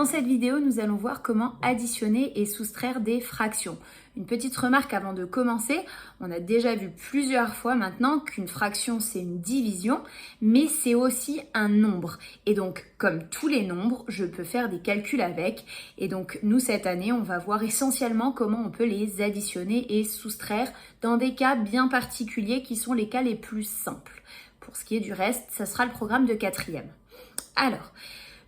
Dans cette vidéo, nous allons voir comment additionner et soustraire des fractions. Une petite remarque avant de commencer, on a déjà vu plusieurs fois maintenant qu'une fraction c'est une division, mais c'est aussi un nombre. Et donc, comme tous les nombres, je peux faire des calculs avec. Et donc, nous cette année, on va voir essentiellement comment on peut les additionner et soustraire dans des cas bien particuliers qui sont les cas les plus simples. Pour ce qui est du reste, ça sera le programme de 4e. Alors,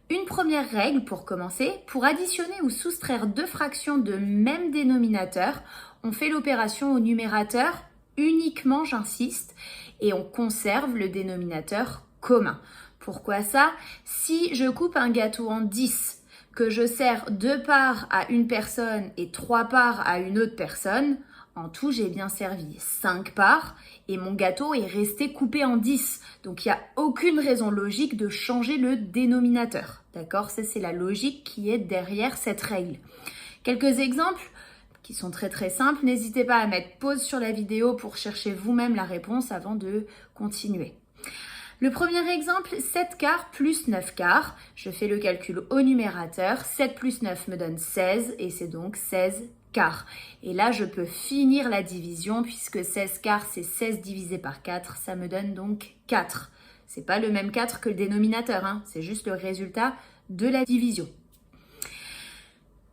une première règle pour commencer, pour additionner ou soustraire deux fractions de même dénominateur, on fait l'opération au numérateur uniquement, j'insiste, et on conserve le dénominateur commun. Pourquoi ça? Si je coupe un gâteau en 10, que je sers 2 parts à une personne et 3 parts à une autre personne, en tout, j'ai bien servi 5 parts et mon gâteau est resté coupé en 10. Donc, il n'y a aucune raison logique de changer le dénominateur. D'accord? Ça, c'est la logique qui est derrière cette règle. Quelques exemples qui sont très très simples. N'hésitez pas à mettre pause sur la vidéo pour chercher vous-même la réponse avant de continuer. Le premier exemple, 7 quarts plus 9 quarts. Je fais le calcul au numérateur. 7 plus 9 me donne 16 et c'est donc 16 quarts. Et là, je peux finir la division puisque 16 quarts, c'est 16 divisé par 4. Ça me donne donc 4. C'est pas le même 4 que le dénominateur, hein. C'est juste le résultat de la division.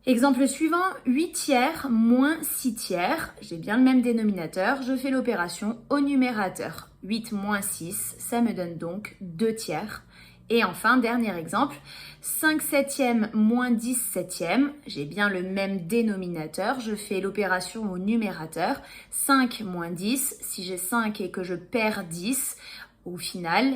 Exemple suivant, 8 tiers moins 6 tiers. J'ai bien le même dénominateur. Je fais l'opération au numérateur. 8 moins 6, ça me donne donc 2 tiers. Et enfin, dernier exemple, 5 septièmes moins 10 septièmes. J'ai bien le même dénominateur. Je fais l'opération au numérateur. 5 moins 10, si j'ai 5 et que je perds 10, au final,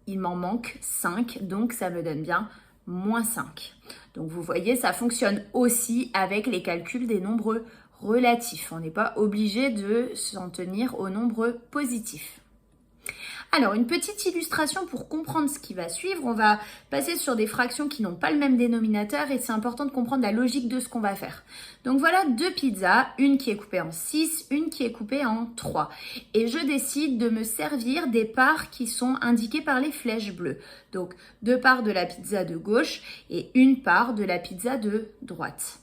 il m'en manque 5. Donc, ça me donne bien moins 5. Donc vous voyez, ça fonctionne aussi avec les calculs des nombres relatifs. On n'est pas obligé de s'en tenir aux nombres positifs. Alors, une petite illustration pour comprendre ce qui va suivre. On va passer sur des fractions qui n'ont pas le même dénominateur et c'est important de comprendre la logique de ce qu'on va faire. Donc voilà deux pizzas, une qui est coupée en 6, une qui est coupée en 3. Et je décide de me servir des parts qui sont indiquées par les flèches bleues. Donc 2 parts de la pizza de gauche et une part de la pizza de droite.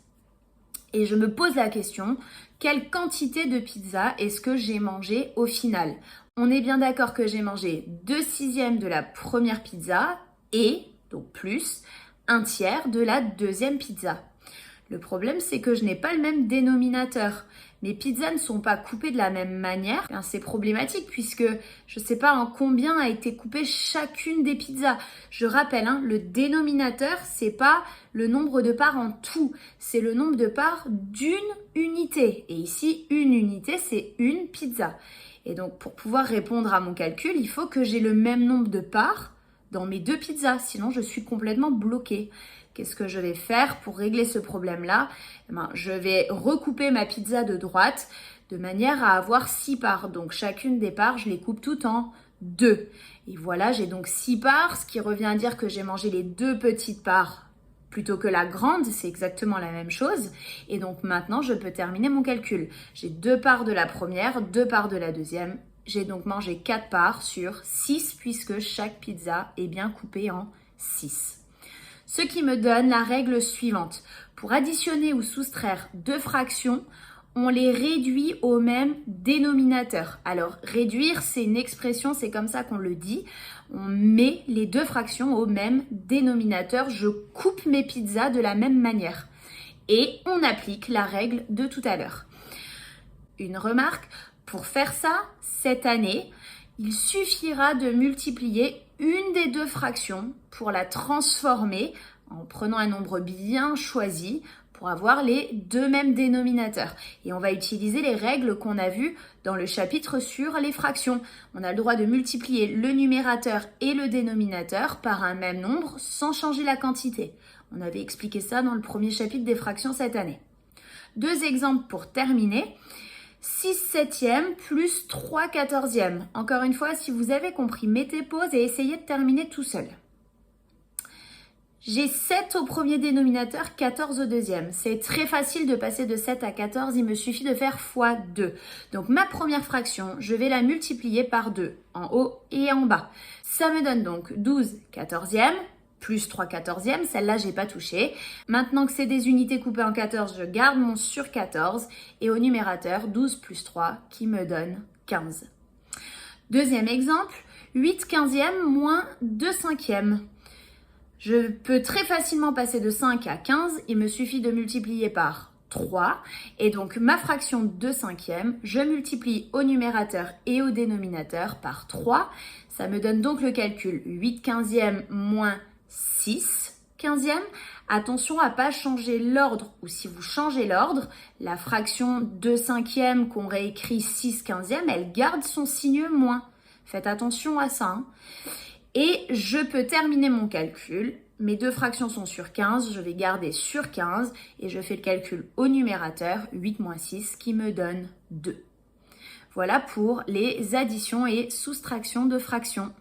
Et je me pose la question, quelle quantité de pizza est-ce que j'ai mangé au final? On est bien d'accord que j'ai mangé 2/6 de la première pizza et, donc plus, 1/3 de la deuxième pizza. Le problème, c'est que je n'ai pas le même dénominateur. Mes pizzas ne sont pas coupées de la même manière. C'est problématique puisque je ne sais pas en combien a été coupée chacune des pizzas. Je rappelle, le dénominateur, c'est pas le nombre de parts en tout. C'est le nombre de parts d'une unité. Et ici, une unité, c'est une pizza. Et donc, pour pouvoir répondre à mon calcul, il faut que j'ai le même nombre de parts dans mes deux pizzas. Sinon, je suis complètement bloquée. Qu'est-ce que je vais faire pour régler ce problème-là? Je vais recouper ma pizza de droite de manière à avoir 6 parts. Donc, chacune des parts, je les coupe toutes en 2. Et voilà, j'ai donc 6 parts, ce qui revient à dire que j'ai mangé les 2 petites parts plutôt que la grande, c'est exactement la même chose. Et donc maintenant, je peux terminer mon calcul. J'ai 2 parts de la première, 2 parts de la deuxième. J'ai donc mangé 4 parts sur 6 puisque chaque pizza est bien coupée en 6. Ce qui me donne la règle suivante. Pour additionner ou soustraire deux fractions, on les réduit au même dénominateur. Alors, réduire, c'est une expression, c'est comme ça qu'on le dit. On met les deux fractions au même dénominateur. Je coupe mes pizzas de la même manière. Et on applique la règle de tout à l'heure. Une remarque, pour faire ça, cette année, il suffira de multiplier une des deux fractions pour la transformer en prenant un nombre bien choisi pour avoir les deux mêmes dénominateurs. Et on va utiliser les règles qu'on a vues dans le chapitre sur les fractions. On a le droit de multiplier le numérateur et le dénominateur par un même nombre sans changer la quantité. On avait expliqué ça dans le premier chapitre des fractions cette année. Deux exemples pour terminer. 6 septièmes plus 3 quatorzièmes. Encore une fois, si vous avez compris, mettez pause et essayez de terminer tout seul. J'ai 7 au premier dénominateur, 14 au deuxième. C'est très facile de passer de 7 à 14, il me suffit de faire fois 2. Donc ma première fraction, je vais la multiplier par 2, en haut et en bas. Ça me donne donc 12 quatorzièmes plus 3/14e, celle-là j'ai pas touché. Maintenant que c'est des unités coupées en 14, je garde mon sur 14 et au numérateur 12 plus 3 qui me donne 15. Deuxième exemple, 8/15e moins 2/5e. Je peux très facilement passer de 5 à 15, il me suffit de multiplier par 3 et donc ma fraction 2/5e, je multiplie au numérateur et au dénominateur par 3. Ça me donne donc le calcul 8/15e moins 6/15e. Attention à ne pas changer l'ordre, ou si vous changez l'ordre, la fraction 2/5e qu'on réécrit 6/15e, elle garde son signe moins. Faites attention à ça, hein. Et je peux terminer mon calcul. Mes deux fractions sont sur 15, je vais garder sur 15 et je fais le calcul au numérateur, 8 moins 6 qui me donne 2. Voilà pour les additions et soustractions de fractions.